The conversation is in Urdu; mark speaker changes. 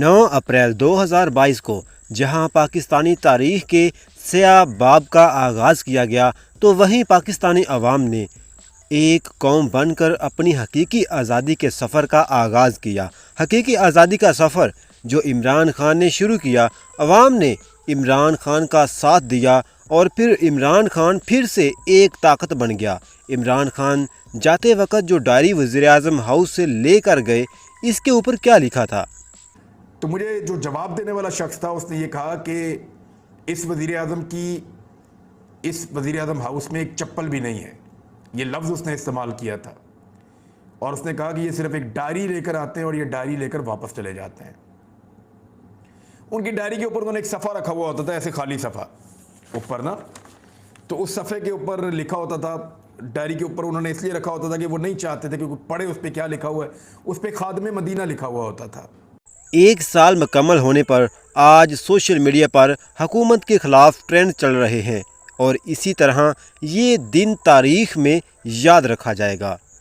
Speaker 1: 9 اپریل 2022 کو جہاں پاکستانی تاریخ کے سیاہ باب کا آغاز کیا گیا تو وہیں پاکستانی عوام نے ایک قوم بن کر اپنی حقیقی آزادی کے سفر کا آغاز کیا۔ حقیقی آزادی کا سفر جو عمران خان نے شروع کیا، عوام نے عمران خان کا ساتھ دیا اور پھر عمران خان پھر سے ایک طاقت بن گیا۔ عمران خان جاتے وقت جو ڈائری وزیراعظم ہاؤس سے لے کر گئے، اس کے اوپر کیا لکھا تھا؟
Speaker 2: تو مجھے جو جواب دینے والا شخص تھا اس نے یہ کہا کہ اس وزیراعظم ہاؤس میں ایک چپل بھی نہیں ہے، یہ لفظ اس نے استعمال کیا تھا، اور اس نے کہا کہ یہ صرف ایک ڈائری لے کر آتے ہیں اور یہ ڈائری لے کر واپس چلے جاتے ہیں۔ ان کی ڈائری کے اوپر انہوں نے ایک صفحہ رکھا ہوا ہوتا تھا، ایسے خالی صفحہ اوپر نا، تو اس صفحے کے اوپر لکھا ہوتا تھا، ڈائری کے اوپر انہوں نے اس لیے رکھا ہوتا تھا کہ وہ نہیں چاہتے تھے کہ کوئی پڑھے اس پہ کیا لکھا ہوا ہے، اس پہ خادم مدینہ لکھا ہوا ہوتا تھا۔
Speaker 1: 1 سال مکمل ہونے پر آج سوشل میڈیا پر حکومت کے خلاف ٹرینڈ چل رہے ہیں اور اسی طرح یہ دن تاریخ میں یاد رکھا جائے گا۔